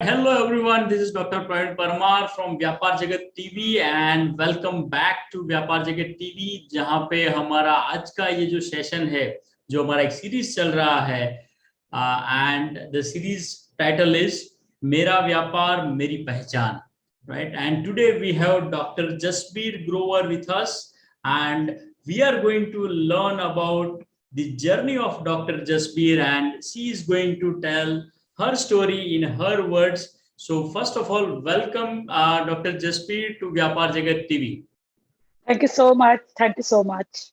Hello everyone, this is Dr. Praveen Parmar from Vyapar Jagat TV and welcome back to Vyapar Jagat TV जहाँ पे हमारा आज का ये जो सेशन है जो हमारा एक सीरीज चल रहा है and the series title is मेरा व्यापार मेरी पहचान, right? And today we have Dr. Jasbir Grover with us and we are going to learn about the journey of Dr. Jasbir and she is going to tell her story in her words. So first of all, welcome Dr. Jaspreet to Vyapar Jagat TV. Thank you so much. Thank you so much.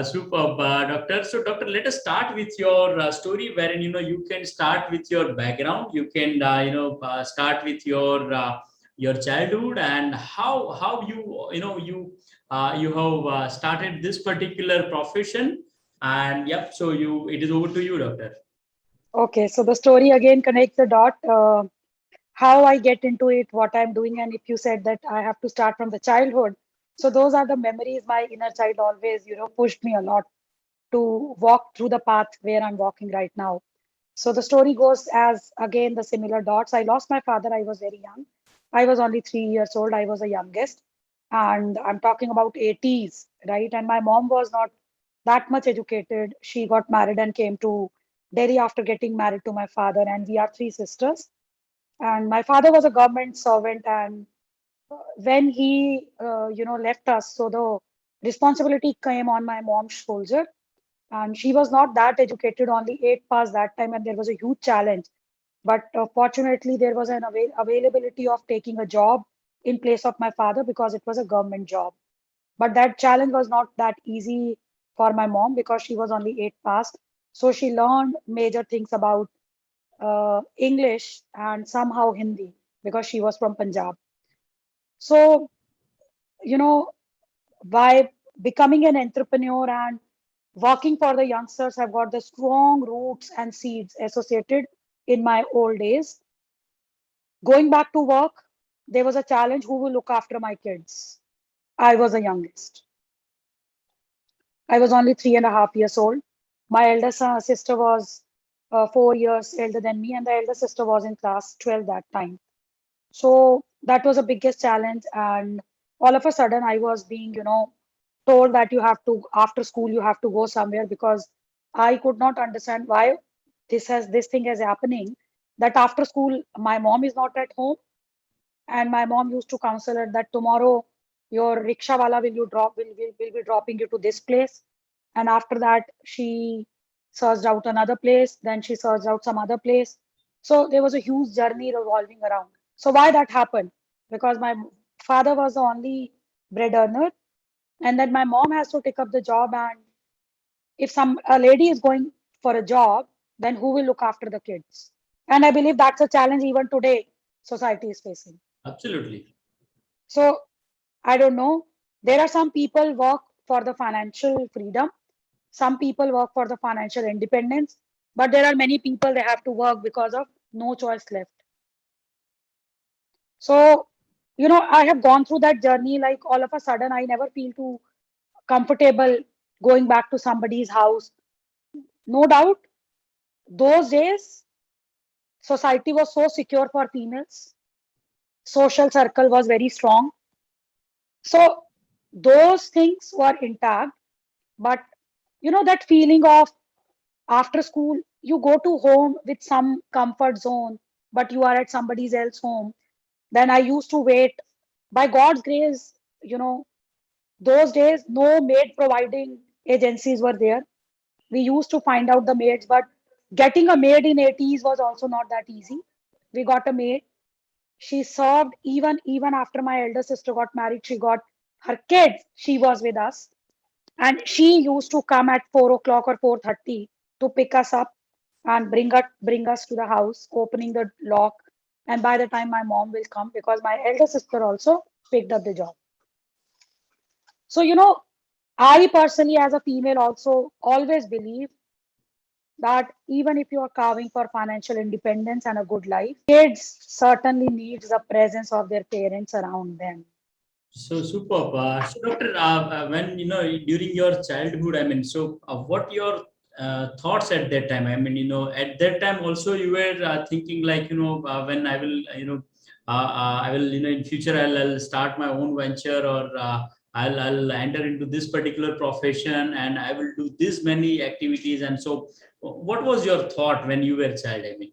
Superb, Doctor. So, Doctor, let us start with your story, wherein you can start with your background. You can start with your childhood and how you have started this particular profession. And yep, so it is over to you, Doctor. Okay, so the story again connects the dot. How I get into it, what I'm doing, and if you said that I have to start from the childhood, so those are the memories my inner child always, pushed me a lot to walk through the path where I'm walking right now. So the story goes as again the similar dots. I lost my father. I was very young. I was only 3 years old. I was the youngest, and I'm talking about 80s, right? And my mom was not that much educated. She got married and came to Delhi after getting married to my father, and we are three sisters. And my father was a government servant, and when he, left us, so the responsibility came on my mom's shoulder, and she was not that educated, only 8 pass that time, and there was a huge challenge. But fortunately, there was an availability of taking a job in place of my father because it was a government job. But that challenge was not that easy for my mom because she was only 8 past. So she learned major things about English and somehow Hindi because she was from Punjab. So, you know, by becoming an entrepreneur and working for the youngsters, I've got the strong roots and seeds associated in my old days. Going back to work, there was a challenge who will look after my kids. I was the youngest. I was only 3.5 years old. My elder sister was 4 years elder than me, and the elder sister was in class 12 that time. So that was the biggest challenge. And all of a sudden, I was being, told that you have to, after school, you have to go somewhere because I could not understand why this thing is happening. That after school, my mom is not at home, and my mom used to counsel her that tomorrow your rickshaw wala will be dropping you to this place. And after that, she searched out another place, then she searched out some other place. So there was a huge journey revolving around. So why that happened? Because my father was the only bread earner, and then my mom has to take up the job. And if some a lady is going for a job, then who will look after the kids? And I believe that's a challenge even today society is facing. Absolutely. So I don't know. There are some people work for the financial freedom. Some people work for the financial independence, but there are many people they have to work because of no choice left. So, I have gone through that journey. Like all of a sudden, I never feel too comfortable going back to somebody's house. No doubt, those days, society was so secure for females. Social circle was very strong. So those things were intact. But that feeling of after school, you go to home with some comfort zone, but you are at somebody else's home. Then I used to wait. By God's grace, those days, no maid providing agencies were there. We used to find out the maids, but getting a maid in 80s was also not that easy. We got a maid. She served even after my elder sister got married. She got her kids. She was with us, and she used to come at 4 o'clock or 4:30 to pick us up and bring us to the house, opening the lock. And by the time my mom will come, because my elder sister also picked up the job. So I personally, as a female, also always believe that even if you are carving for financial independence and a good life, kids certainly needs the presence of their parents around them. So superb. So, Doctor, when during your childhood, I mean, so what your thoughts at that time? I mean, at that time also you were thinking like, when I will, I will, in future I'll start my own venture, or I'll enter into this particular profession and I will do this many activities. And so, what was your thought when you were a child? I mean,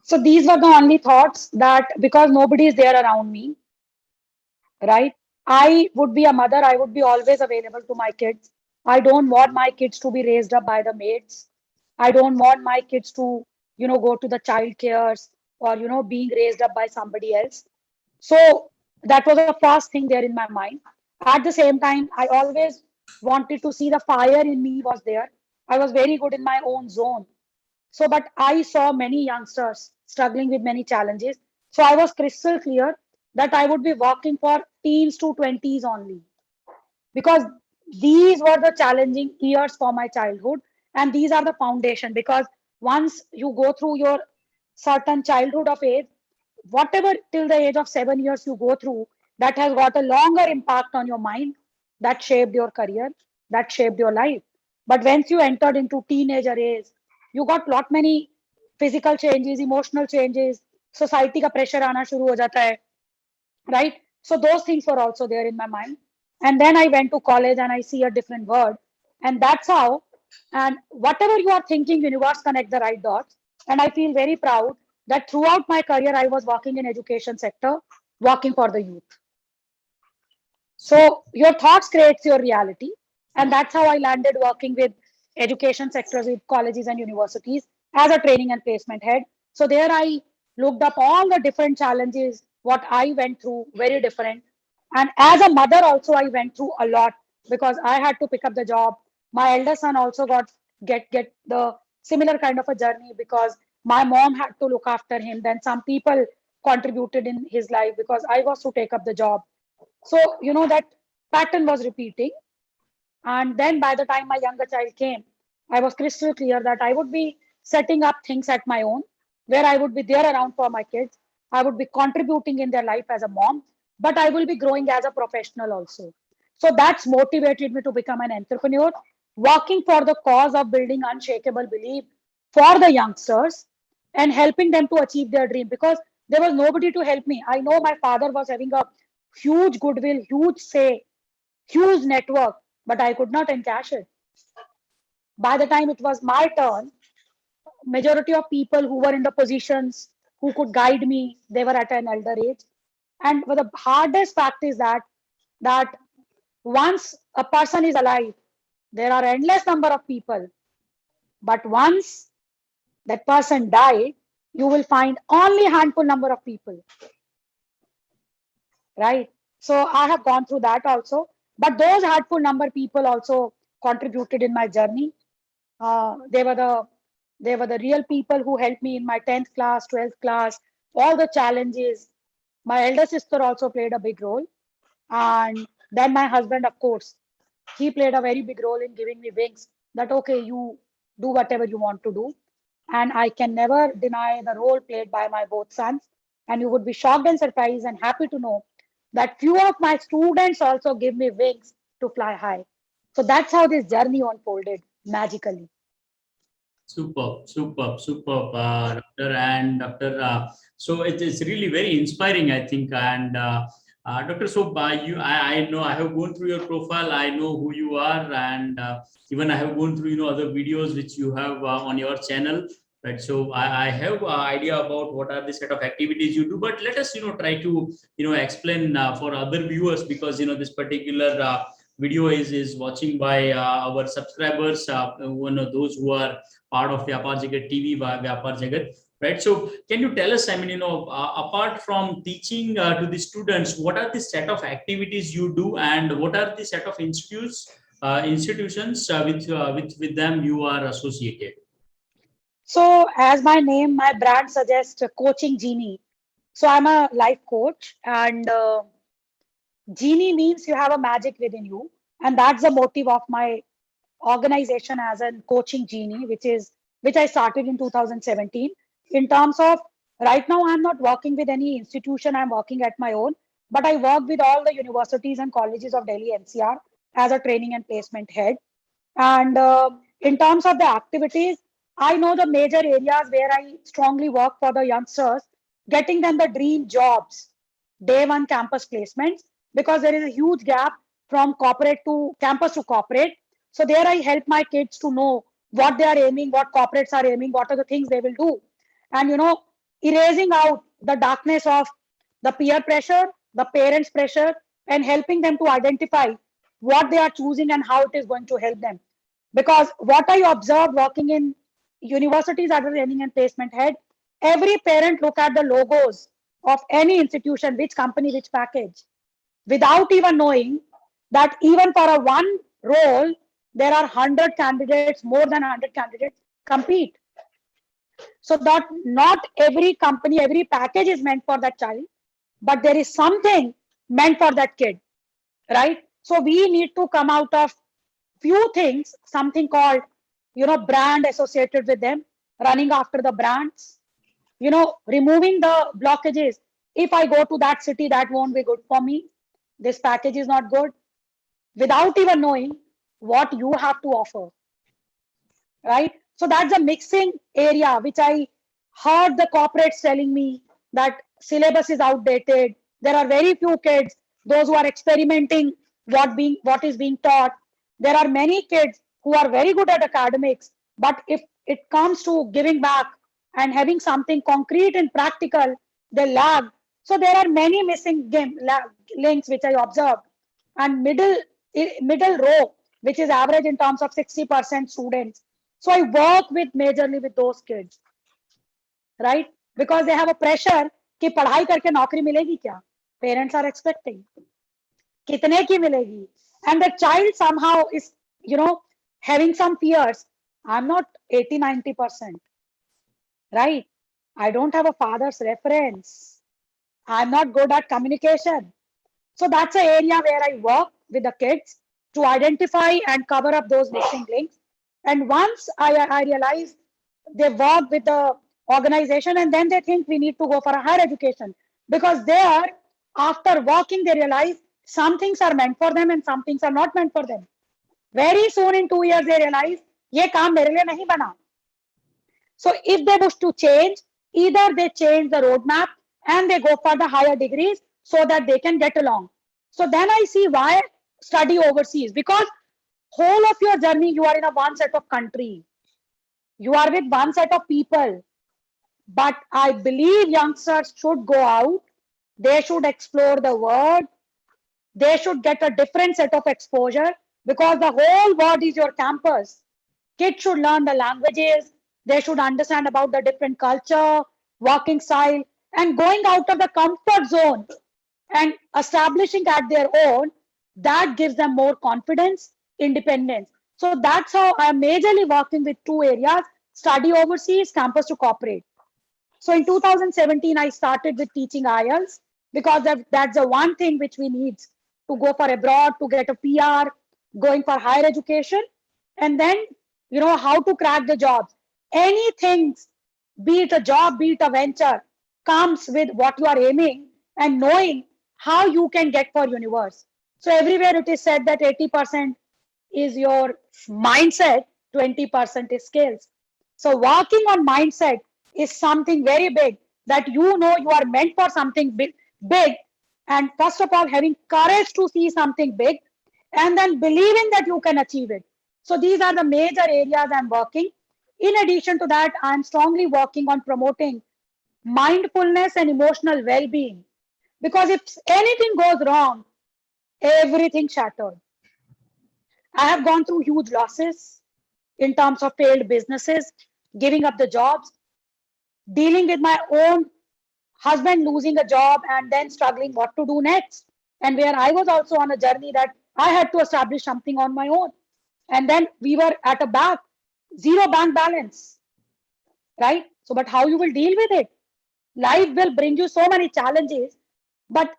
So these were the only thoughts, that because nobody is there around me, right? I would be a mother, I would be always available to my kids. I don't want my kids to be raised up by the maids. I don't want my kids to, go to the child cares, or, being raised up by somebody else. So that was the first thing there in my mind. At the same time, I always wanted to see the fire in me was there. I was very good in my own zone. So, but I saw many youngsters struggling with many challenges. So I was crystal clear that I would be working for teens to 20s only, because these were the challenging years for my childhood, and these are the foundation. Because once you go through your certain childhood of age, whatever till the age of 7 years you go through, that has got a longer impact on your mind, that shaped your career, that shaped your life. But once you entered into teenager age, you got lot many physical changes, emotional changes, society का pressure आना शुरू हो जाता है, right? So those things were also there in my mind. And then I went to college and I see a different world. And that's how, and whatever you are thinking, universe connect the right dots. And I feel very proud that throughout my career, I was working in education sector, working for the youth. So your thoughts creates your reality. And that's how I landed working with education sectors, with colleges and universities as a training and placement head. So there I looked up all the different challenges, what I went through, very different. And as a mother also, I went through a lot, because I had to pick up the job. My elder son also get the similar kind of a journey, because my mom had to look after him. Then some people contributed in his life because I was to take up the job. So, that pattern was repeating. And then by the time my younger child came, I was crystal clear that I would be setting up things at my own, where I would be there around for my kids. I would be contributing in their life as a mom, but I will be growing as a professional also. So that's motivated me to become an entrepreneur, working for the cause of building unshakable belief for the youngsters and helping them to achieve their dream, because there was nobody to help me. I know my father was having a huge goodwill, huge say, huge network, but I could not encash it. By the time it was my turn, majority of people who were in the positions who could guide me, they were at an elder age. And the hardest fact is that once a person is alive, there are endless number of people. But once that person died, you will find only handful number of people. Right? So I have gone through that also. But those handful number people also contributed in my journey. They were the real people who helped me in my 10th class, 12th class, all the challenges. My elder sister also played a big role. And then my husband, of course, he played a very big role in giving me wings, that, okay, you do whatever you want to do. And I can never deny the role played by my both sons. And you would be shocked and surprised and happy to know that few of my students also give me wings to fly high. So that's how this journey unfolded magically. superb, superb, superb, Doctor. And Doctor, so it is really very inspiring, I think. And Doctor, so I know I have gone through your profile. I know who you are, and even I have gone through other videos which you have on your channel. Right, so I have idea about what are the set of activities you do, but let us try to explain for other viewers, because this particular video is watching by our subscribers, those who are part of Vyapar Jagat TV, Vyapar Jagat, right? So can you tell us, I mean, apart from teaching to the students, what are the set of activities you do, and what are the set of institutions with them you are associated? So as my name, my brand suggests, coaching genie. So I'm a life coach, and genie means you have a magic within you. And that's the motive of my organization as a coaching genie, which I started in 2017. In terms of, right now, I'm not working with any institution, I'm working at my own, but I work with all the universities and colleges of Delhi NCR as a training and placement head. And In terms of the activities, I know the major areas where I strongly work for the youngsters, getting them the dream jobs, day one campus placements, because there is a huge gap from corporate to campus to corporate. So there I help my kids to know what they are aiming, what corporates are aiming, what are the things they will do. And, erasing out the darkness of the peer pressure, the parents' pressure, and helping them to identify what they are choosing and how it is going to help them. Because what I observed working in universities as a training and placement head, every parent look at the logos of any institution, which company, which package, without even knowing that even for a one role, there are 100 candidates, more than 100 candidates compete. So that not every company, every package is meant for that child, but there is something meant for that kid, right? So we need to come out of few things, something called, brand associated with them, running after the brands, removing the blockages. If I go to that city, that won't be good for me. This package is not good, without even knowing what you have to offer, right? So that's a mixing area, which I heard the corporates telling me that syllabus is outdated. There are very few kids, those who are experimenting what is being taught. There are many kids who are very good at academics, but if it comes to giving back and having something concrete and practical, they lag. So there are many missing links which I observed. And middle row, which is average in terms of 60% students. So I work with majorly with those kids, right? Because they have a pressure कि पढ़ाई करके नौकरी मिलेगी क्या? Parents are expecting. कितने की मिलेगी? And the child somehow is, having some fears. I'm not 80-90%, right? I don't have a father's reference. I'm not good at communication. So that's an area where I work with the kids to identify and cover up those missing links. And once I realize they work with the organization, and then they think we need to go for a higher education, because there, after working, they realize some things are meant for them and some things are not meant for them. Very soon in 2 years, they realize ये काम मेरे लिए नहीं बना. So if they wish to change, either they change the roadmap and they go for the higher degrees so that they can get along. So then I see why study overseas, because whole of your journey, you are in a one set of country. You are with one set of people. But I believe youngsters should go out. They should explore the world. They should get a different set of exposure, because the whole world is your campus. Kids should learn the languages. They should understand about the different culture, working style, and going out of the comfort zone and establishing at their own. That gives them more confidence, independence. So that's how I'm majorly working with two areas: study overseas, campus to corporate. So in 2017, I started with teaching IELTS, because that's the one thing which we need to go for abroad, to get a PR, going for higher education, and then, how to crack the jobs. Anything, be it a job, be it a venture, comes with what you are aiming and knowing how you can get for universe. So everywhere it is said that 80% is your mindset, 20% is skills. So working on mindset is something very big, that you are meant for something big. And first of all, having courage to see something big, and then believing that you can achieve it. So these are the major areas I'm working. In addition to that, I'm strongly working on promoting mindfulness and emotional well-being, because if anything goes wrong, everything shattered. I have gone through huge losses in terms of failed businesses, giving up the jobs, dealing with my own husband losing a job and then struggling what to do next. And where I was also on a journey that I had to establish something on my own. And then we were at a back, zero bank balance, right? So, but how you will deal with it? Life will bring you so many challenges, but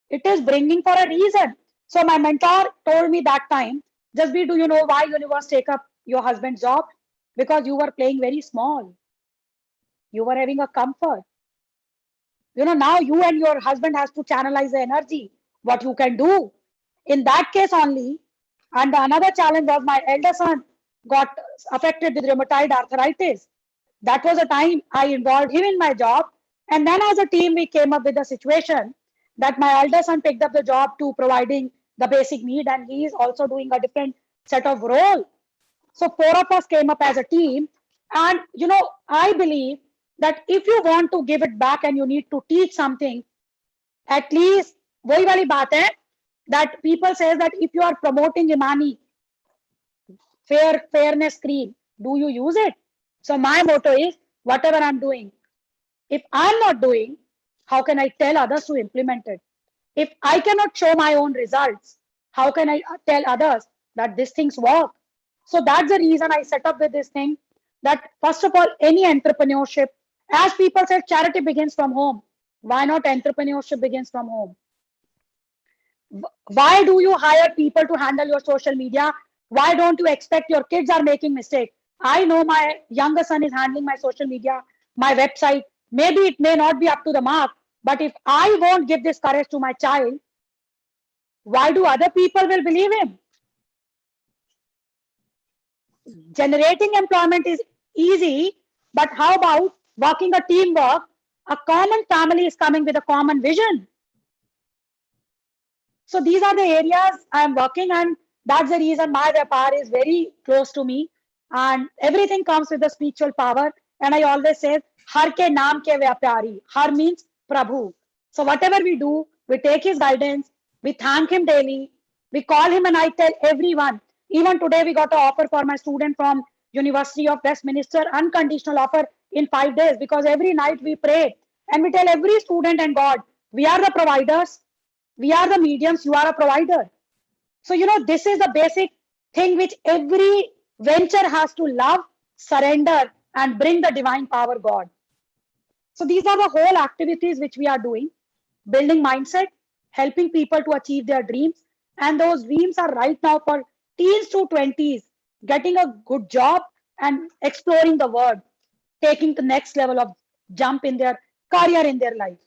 it is bringing for a reason. So my mentor told me that time, Jasbir, do you know why universe take up your husband's job? Because you were playing very small. You were having a comfort. Now you and your husband has to channelize the energy, what you can do. In that case only, and another challenge was my elder son. got affected with rheumatoid arthritis. That was a time I involved him in my job. And then as a team, we came up with a situation that my elder son picked up the job to providing the basic need, and he is also doing a different set of role. So four of us came up as a team. And, I believe that if you want to give it back and you need to teach something, at least वही वाली बात है that people says that if you are promoting Imani fairness cream, do you use it? So my motto is whatever I'm doing, if I'm not doing, how can I tell others to implement it? If I cannot show my own results, how can I tell others that these things work? So that's the reason I set up with this thing, that first of all, any entrepreneurship, as people said, charity begins from home. Why not entrepreneurship begins from home? Why do you hire people to handle your social media? Why don't you expect your kids are making mistakes? I know my younger son is handling my social media, my website. Maybe it may not be up to the mark, but if I won't give this courage to my child, why do other people will believe him? Generating employment is easy, but how about working a teamwork? A common family is coming with a common vision. So these are the areas I'm working, and that's the reason my Vyapar is very close to me. And everything comes with the spiritual power. And I always say, Har ke naam ke Vyapari. Har means Prabhu. So whatever we do, we take his guidance, we thank him daily, we call him, and I tell everyone. Even today, we got an offer for my student from University of Westminster, unconditional offer in 5 days, because every night we pray and we tell every student and God, we are the providers, we are the mediums, you are a provider. So, this is the basic thing which every venture has to love, surrender, and bring the divine power God. So these are the whole activities which we are doing, building mindset, helping people to achieve their dreams. And those dreams are right now for teens to 20s, getting a good job and exploring the world, taking the next level of jump in their career, in their life.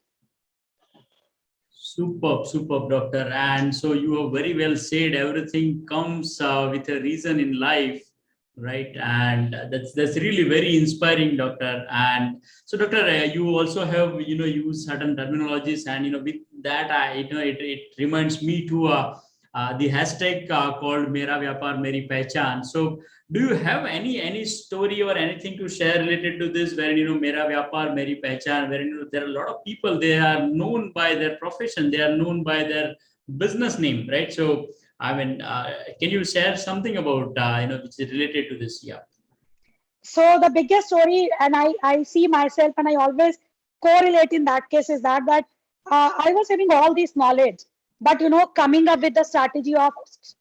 Superb, doctor. And so you have very well said, everything comes with a reason in life, right? And that's really very inspiring, doctor. And so, doctor, you also have used certain terminologies, and with that, it reminds me to the hashtag called Mera Vyapar Meri Pehchan. So do you have any story or anything to share related to this, where Mera Vyapar Meri Pehchan, where there are a lot of people, they are known by their profession, they are known by their business name, right? So I mean, can you share something about which is related to this? Yeah. So the biggest story, and I see myself, and I always correlate in that case, is that I was having all this knowledge, but coming up with the strategy of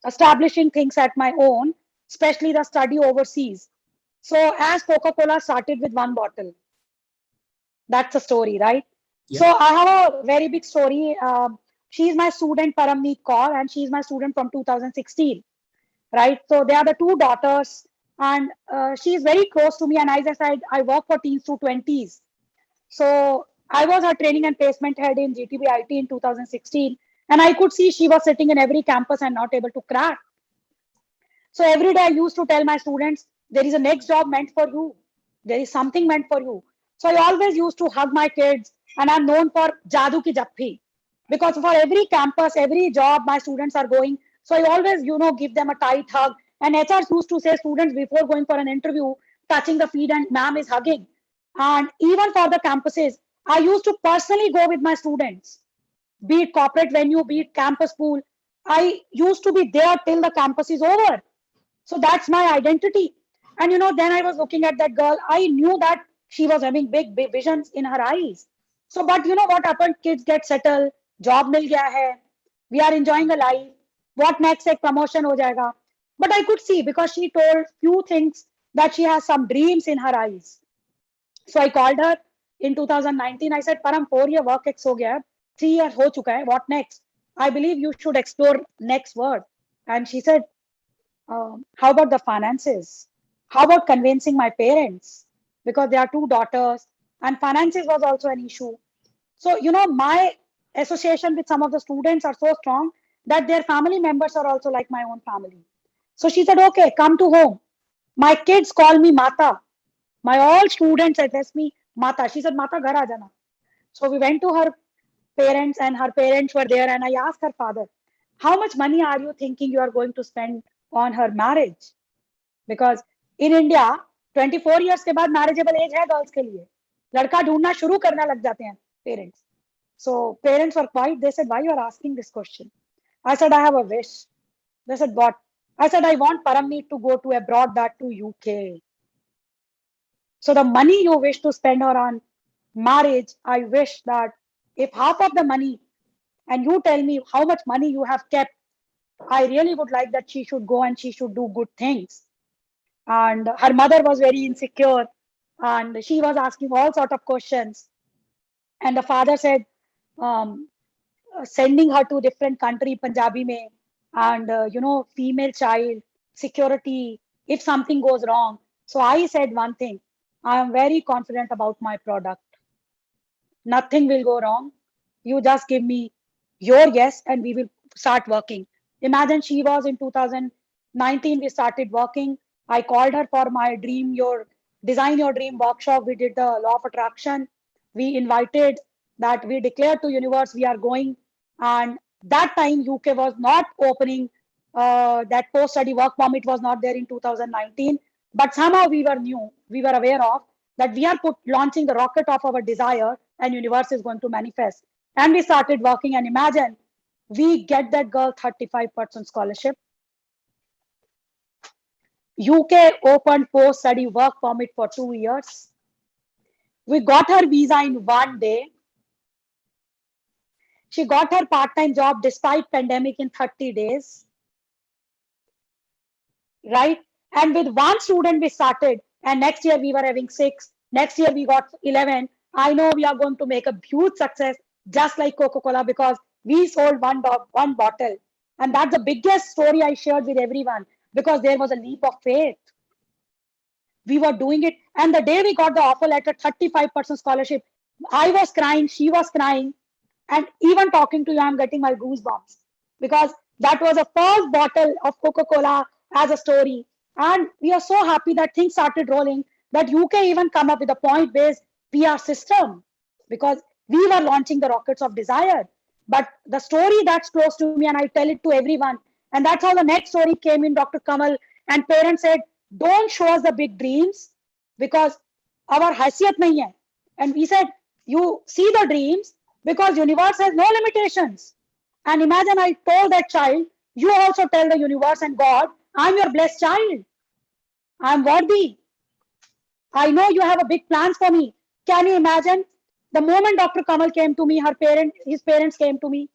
establishing things at my own, especially the study overseas. So as Coca-Cola started with one bottle, that's a story, right? Yeah. So I have a very big story. She's my student, Paramneet Kaur, and she's my student from 2016, right? So they are the two daughters, and she is very close to me. And as I said, I work for teens to 20s. So I was her training and placement head in GTB IT in 2016. And I could see she was sitting in every campus and not able to crack. So every day I used to tell my students, there is a next job meant for you. There is something meant for you. So I always used to hug my kids, and I'm known for Jadoo Ki Jappi. Because for every campus, every job my students are going, so I always, give them a tight hug. And HRs used to say, students before going for an interview, touching the feet, and ma'am is hugging. And even for the campuses, I used to personally go with my students, be it corporate venue, be it campus pool. I used to be there till the campus is over. So that's my identity. And, then I was looking at that girl. I knew that she was having big visions in her eyes. So, but what happened? Kids get settled, job mil gaya hai. We are enjoying a life. What next? Ek promotion ho jayega. But I could see, because she told few things, that she has some dreams in her eyes. So I called her in 2019. I said, Param, 4-year work ex ho gaya, 3 years ho chuka hai. What next? I believe you should explore next word. And she said, how about the finances? How about convincing my parents? Because there are 2 daughters, and finances was also an issue. So, my association with some of the students are so strong that their family members are also like my own family. So she said, okay, come to home. My kids call me Mata. My all students address me Mata. She said, Mata, ghar aa jana. So we went to her parents, and her parents were there, and I asked her father, how much money are you thinking you are going to spend on her marriage? Because in India 24 years के बाद marriageable age है girls के लिए. लड़का ढूंढना शुरू करना लग जाते हैं parents. So parents were quiet. They said, why you are asking this question? I said, I have a wish. They said, what? I said, I want Paramneet to go to abroad, that to UK. So the money you wish to spend her on marriage, I wish that if half of the money, and you tell me how much money you have kept, I really would like that she should go and she should do good things. And her mother was very insecure, and she was asking all sort of questions. And the father said, um, sending her to different country, Punjabi mein, and female child, security, if something goes wrong. So I said one thing, I am very confident about my product. Nothing will go wrong. You just give me your yes and we will start working. Imagine she was in 2019, we started working. I called her for my design your dream workshop. We did the law of attraction. We invited that, we declared to universe we are going. And that time UK was not opening, that post-study work permit was not there in 2019. But somehow we were aware of that we are launching the rocket of our desire, and universe is going to manifest. And we started working, and imagine, we get that girl 35% scholarship. UK opened post-study work permit for 2 years. We got her visa in 1 day. She got her part-time job despite pandemic in 30 days. Right? And with one student we started, and next year we were having 6. Next year we got 11. I know we are going to make a huge success, just like Coca-Cola, because we sold one bottle. And that's the biggest story I shared with everyone, because there was a leap of faith. We were doing it. And the day we got the offer letter, 35% scholarship, I was crying, she was crying. And even talking to you, I'm getting my goosebumps, because that was the first bottle of Coca-Cola as a story. And we are so happy that things started rolling, that UK even come up with a point-based PR system, because we were launching the rockets of desire. But the story that's close to me, and I tell it to everyone, and that's how the next story came in, Dr. Kamal. And parents said, don't show us the big dreams, because our haisiyat nahi hai. And we said, you see the dreams, because universe has no limitations. And imagine, I told that child, you also tell the universe and God, I'm your blessed child. I'm worthy. I know you have a big plans for me. Can you imagine? The moment Dr. Kamal came to me, his parents came to me,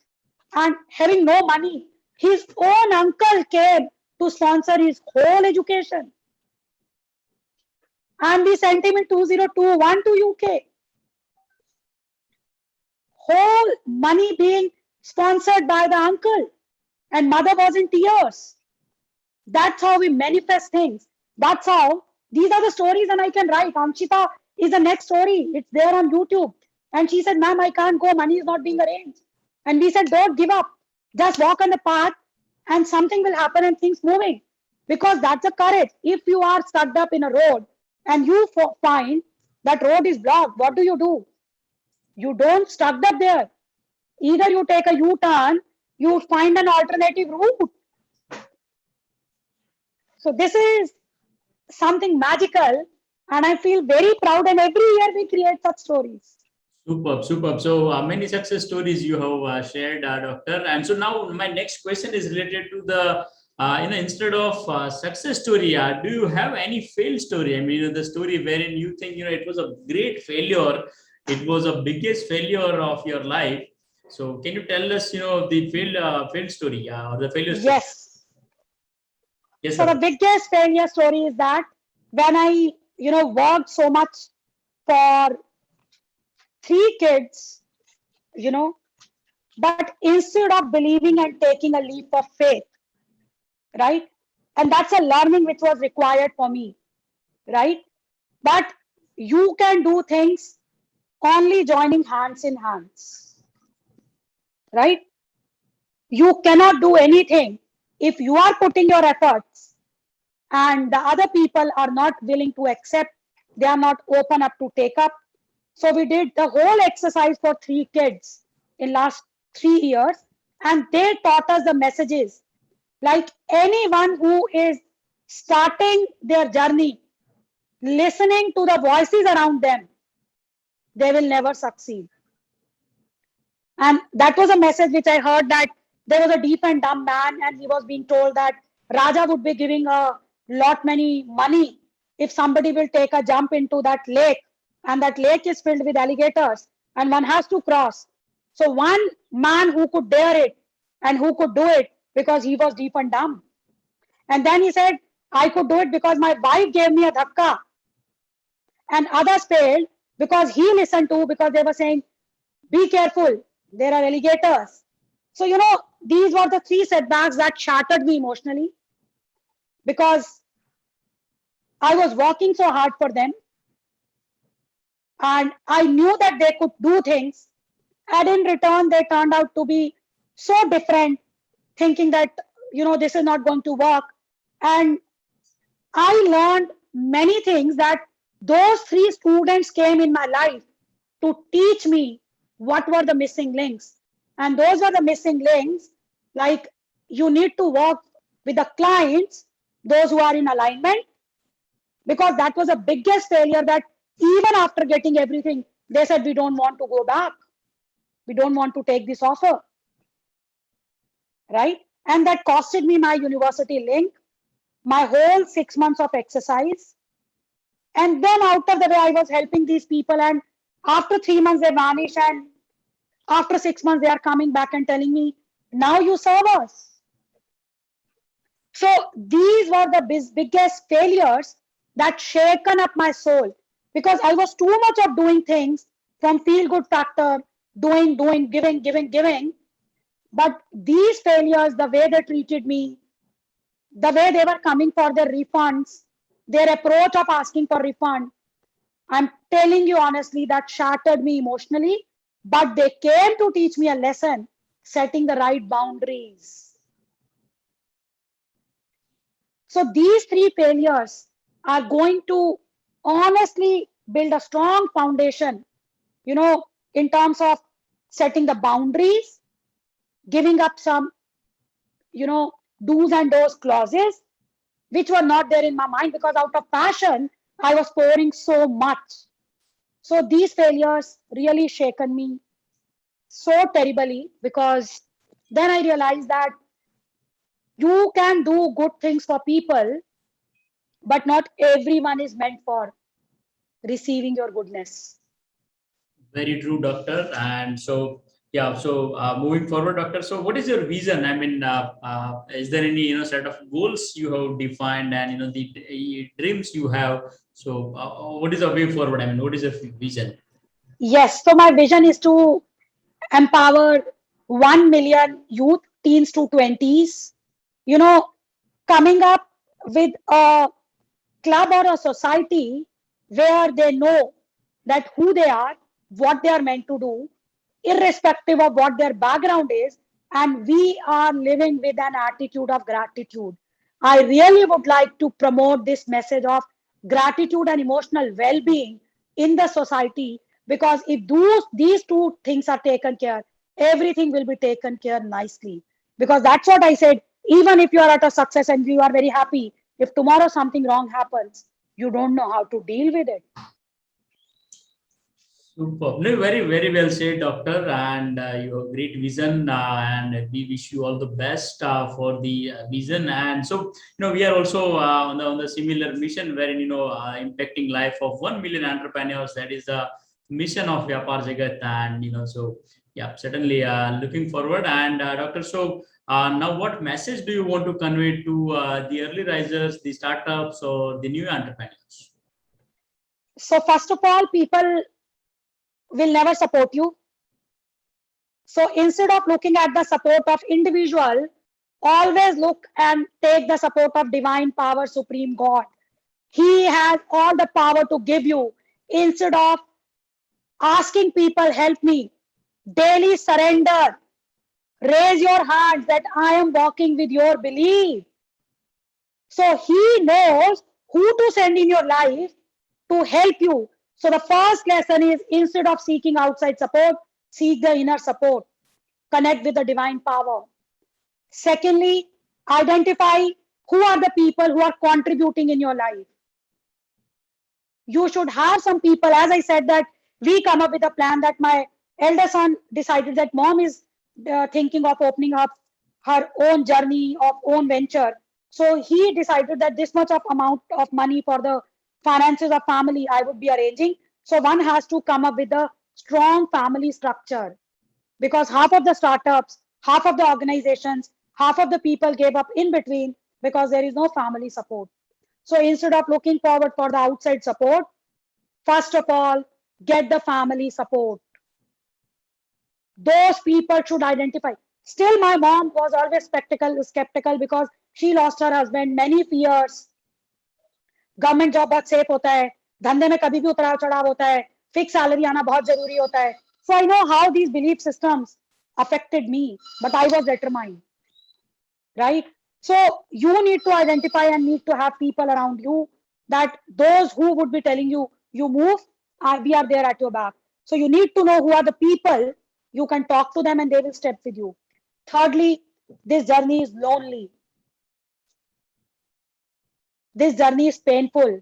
and having no money, his own uncle came to sponsor his whole education. And we sent him in 2021 to UK. Whole money being sponsored by the uncle, and mother was in tears. That's how we manifest things. That's how, these are the stories, and I can write. Anshita is the next story. It's there on YouTube. And she said, ma'am, I can't go. Money is not being arranged. And we said, don't give up. Just walk on the path and something will happen and things moving. Because that's the courage. If you are stuck up in a road and you find that road is blocked, what do? You don't stuck up there. Either you take a U-turn, you find an alternative route. So this is something magical, and I feel very proud, and every year we create such stories. Superb, superb. So many success stories you have shared, Doctor. And so now my next question is related to the, instead of success story, do you have any failed story? I mean, the story wherein you think, it was a great failure. It was a biggest failure of your life. So can you tell us, the failed story or the failure story? Yes. Yes, so sir. The biggest failure story is that when I, worked so much for 3 kids, but instead of believing and taking a leap of faith, right? And that's a learning which was required for me, right? But you can do things only joining hands in hands, right? You cannot do anything if you are putting your efforts and the other people are not willing to accept, they are not open up to take up. So we did the whole exercise for 3 kids in last 3 years, and they taught us the messages. Like anyone who is starting their journey, listening to the voices around them, they will never succeed. And that was a message which I heard, that there was a deaf and dumb man, and he was being told that Raja would be giving a lot many money if somebody will take a jump into that lake, and that lake is filled with alligators and one has to cross. So one man who could dare it and who could do it because he was deaf and dumb. And then he said, I could do it because my wife gave me a dhakka. And others failed because he listened to, because they were saying, be careful, there are alligators. So, these were the 3 setbacks that shattered me emotionally, because I was working so hard for them. And I knew that they could do things. And in return, they turned out to be so different, thinking that, this is not going to work. And I learned many things, that those 3 students came in my life to teach me what were the missing links. And those are the missing links. Like, you need to work with the clients, those who are in alignment, because that was the biggest failure, that even after getting everything, they said, we don't want to go back. We don't want to take this offer. Right? And that costed me my university link, my whole 6 months of exercise. And then out of the way, I was helping these people. And after 3 months, they vanished. And after 6 months, they are coming back and telling me, now you serve us. So these were the biggest failures that shaken up my soul, because I was too much of doing things from feel good factor, doing, giving. But these failures, the way they treated me, the way they were coming for their refunds, their approach of asking for refund, I'm telling you honestly, that shattered me emotionally. But they came to teach me a lesson, setting the right boundaries. So these 3 failures are going to honestly build a strong foundation, in terms of setting the boundaries, giving up some, do's and don'ts clauses, which were not there in my mind, because out of passion, I was pouring so much. So these failures really shaken me so terribly, because then I realized that you can do good things for people, but not everyone is meant for receiving your goodness. Very true, doctor. And so, yeah, so moving forward, doctor, so what is your vision? I mean, is there any, set of goals you have defined, and, the dreams you have? So what is the way forward? I mean, what is your vision? Yes, so my vision is to empower 1 million youth, teens to 20s, coming up with a club or a society where they know that who they are, what they are meant to do, irrespective of what their background is, and we are living with an attitude of gratitude. I really would like to promote this message of gratitude and emotional well-being in the society, because if these 2 things are taken care, everything will be taken care nicely. Because that's what I said, even if you are at a success and you are very happy, if tomorrow something wrong happens, you don't know how to deal with it. Super. No, very, very well said, doctor. And you have great vision, and we wish you all the best for the vision. And so, we are also on the similar mission, wherein impacting life of 1 million entrepreneurs. That is the mission of Vyapar Jagat. And so yeah, certainly looking forward. And doctor, so now, what message do you want to convey to the early risers, the startups, or the new entrepreneurs? So first of all, people will never support you. So instead of looking at the support of individual, always look and take the support of divine power, supreme God. He has all the power to give you. Instead of asking people, help me, daily surrender. Raise your hands that I am walking with your belief. So he knows who to send in your life to help you. So the first lesson is, instead of seeking outside support, seek the inner support. Connect with the divine power. Secondly, identify who are the people who are contributing in your life. You should have some people, as I said, that we come up with a plan that my elder son decided that mom is thinking of opening up her own journey of own venture. So he decided that this much of amount of money for the finances of family I would be arranging. So one has to come up with a strong family structure, because half of the startups, half of the organizations, half of the people gave up in between because there is no family support. So instead of looking forward for the outside support, first of all, get the family support. Those people should identify. Still, my mom was always skeptical because she lost her husband, many fears. Government job बहुत safe होता है, धंधे में कभी भी उतराव चढ़ाव होता है, फिक्स सैलरी आना बहुत जरूरी होता है. So I know how these belief systems affected me, but I was determined, right? So you need to identify and need to have people around you, that those who would be telling you, you move, we are there at your back. So you need to know who are the people, you can talk to them and they will step with you. Thirdly, this journey is lonely. This journey is painful.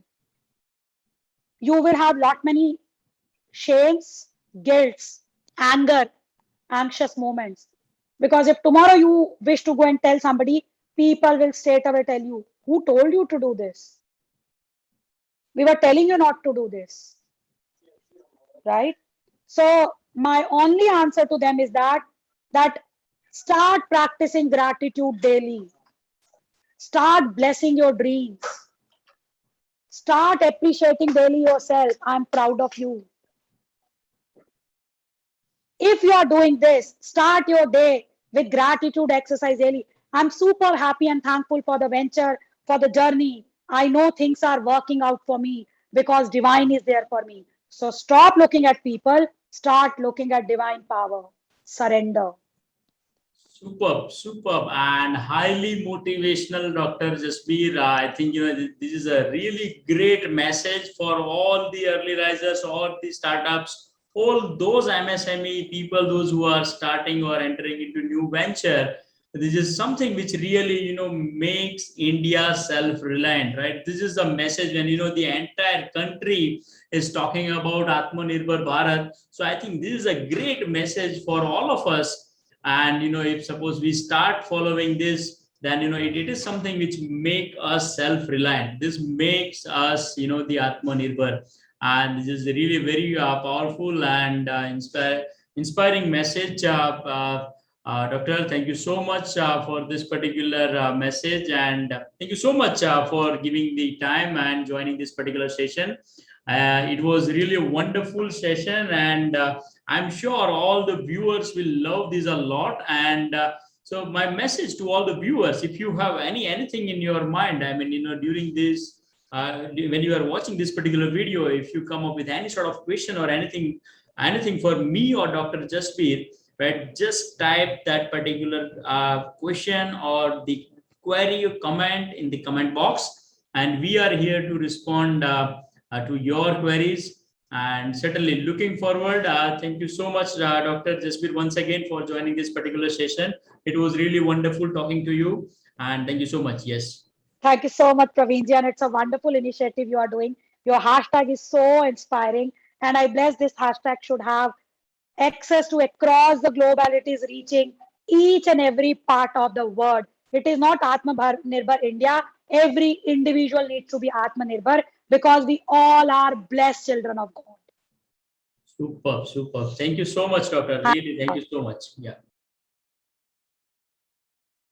You will have lot many shames, guilts, anger, anxious moments. Because if tomorrow you wish to go and tell somebody, people will straight away tell you, who told you to do this? We were telling you not to do this, right? So my only answer to them is that start practicing gratitude daily. Start blessing your dreams. Start appreciating daily yourself. I'm proud of you. If you are doing this, start your day with gratitude exercise daily. I'm super happy and thankful for the venture, for the journey. I know things are working out for me because divine is there for me. So stop looking at people, start looking at divine power. Surrender. Superb, and highly motivational, Dr. Jasbir. I think this is a really great message for all the early risers, all the startups, all those MSME people, those who are starting or entering into new venture. This is something which really makes India self-reliant, right? This is a message when the entire country is talking about Atmanirbhar Bharat. So I think this is a great message for all of us. And if suppose we start following this, then it is something which make us self-reliant. This makes us the Atmanirbhar, and this is really very powerful and inspiring message. Doctor, thank you so much for this particular message, and thank you so much for giving the time and joining this particular session. It was really a wonderful session, and I'm sure all the viewers will love this a lot. And so my message to all the viewers, if you have anything in your mind, I mean, during this, when you are watching this particular video, if you come up with any sort of question or anything for me or Dr. Jasbir, right, just type that particular question or the query or comment in the comment box, and we are here to respond to your queries. And certainly looking forward. Thank you so much, Dr. Jasbir, once again for joining this particular session. It was really wonderful talking to you, and thank you so much. Yes. Thank you so much, Praveenji, and it's a wonderful initiative you are doing. Your hashtag is so inspiring, and I bless this hashtag should have access to across the globe, and it is reaching each and every part of the world. It is not Atmanirbhar India. Every individual needs to be Atmanirbhar, because we all are blessed children of God. Superb. Thank you so much, Doctor. Really, thank you so much. Yeah.